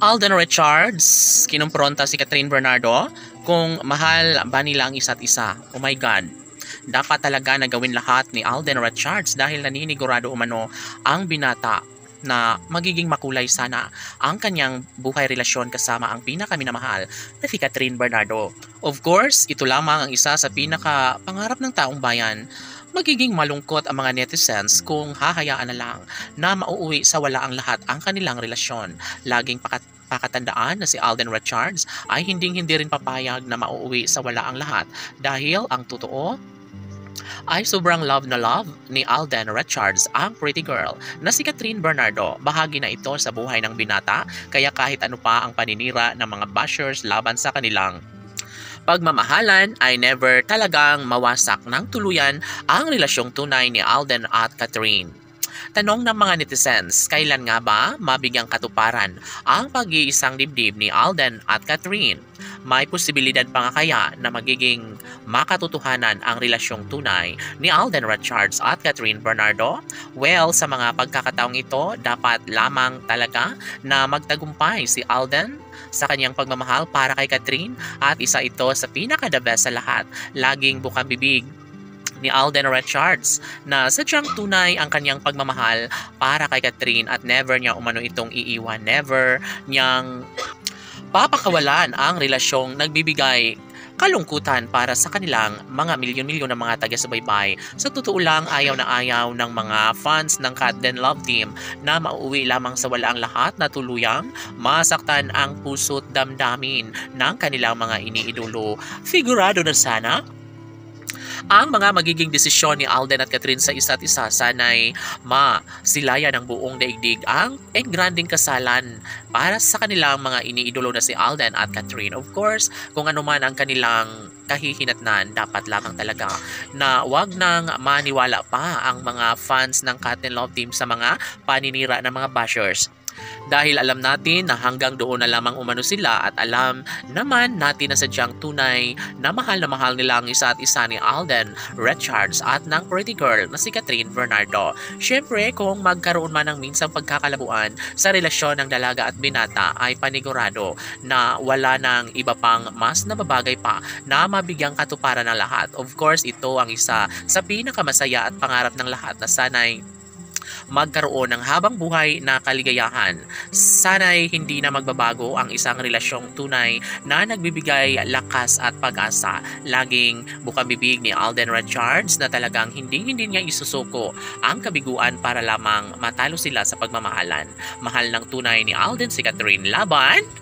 Alden Richards, kinumpronta si Catherine Bernardo kung mahal ba nila ang isa't isa. Oh my God. Dapat talaga na gawin lahat ni Alden Richards dahil naninigurado umano ang binata na magiging makulay sana ang kanyang buhay relasyon kasama ang pinakaminamahal na si Catherine Bernardo. Of course, ito lamang ang isa sa pinaka-pangarap ng taong bayan. Magiging malungkot ang mga netizens kung hahayaan na lang na mauuwi sa wala ang lahat ang kanilang relasyon. Laging pakatandaan na si Alden Richards ay hindi rin papayag na mauuwi sa wala ang lahat dahil ang totoo ay sobrang love na love ni Alden Richards ang pretty girl na si Catherine Bernardo. Bahagi na ito sa buhay ng binata kaya kahit ano pa ang paninira ng mga bashers laban sa kanilang pagmamahalan ay never talagang mawasak ng tuluyan ang relasyong tunay ni Alden at Catherine. Tanong ng mga netizens, kailan nga ba mabigyang katuparan ang pag-iisang dibdib ni Alden at Catherine? May posibilidad pa nga kaya na magiging makatotohanan ang relasyong tunay ni Alden Richards at Catherine Bernardo? Well, sa mga pagkakataong ito, dapat lamang talaga na magtagumpay si Alden sa kanyang pagmamahal para kay Catherine at isa ito sa pinaka-the best sa lahat. Laging bukang bibig ni Alden Richards na sadyang tunay ang kanyang pagmamahal para kay Catherine at never niya umano itong iiwan, never niyang papakawalan ang relasyong nagbibigay kalungkutan para sa kanilang mga milyon-milyon na mga taga-subaybay. Sa totoo lang, ayaw na ayaw ng mga fans ng Cat Den Love Team na mauuwi lamang sa wala ang lahat na tuluyang masaktan ang puso't damdamin ng kanilang mga iniidolo. Figurado na sana ang mga magiging desisyon ni Alden at Catherine sa isa't isa. Sana'y masilayan ng buong daigdig ang engranding kasalan para sa kanilang mga iniidolo na si Alden at Catherine. Of course, kung ano man ang kanilang kahihinatnan, dapat lamang talaga na wag nang maniwala pa ang mga fans ng Cat Den Love Team sa mga paninira ng mga bashers. Dahil alam natin na hanggang doon na lamang umano sila at alam naman natin na sadyang tunay na mahal nila ang isa't isa ni Alden Richards at ng pretty girl na si Catherine Bernardo. Siyempre, kung magkaroon man ng minsang pagkakalabuan sa relasyon ng dalaga at binata ay panigurado na wala nang iba pang mas nababagay pa na mabigyang katuparan ng lahat. Of course, ito ang isa sa pinakamasaya at pangarap ng lahat na sana'y magkaroon ng habang buhay na kaligayahan. Sana'y hindi na magbabago ang isang relasyong tunay na nagbibigay lakas at pag-asa. Laging bukang bibig ni Alden Richards na talagang hindi niya isusuko ang kabiguan para lamang matalo sila sa pagmamahalan. Mahal ng tunay ni Alden si Catherine. Laban!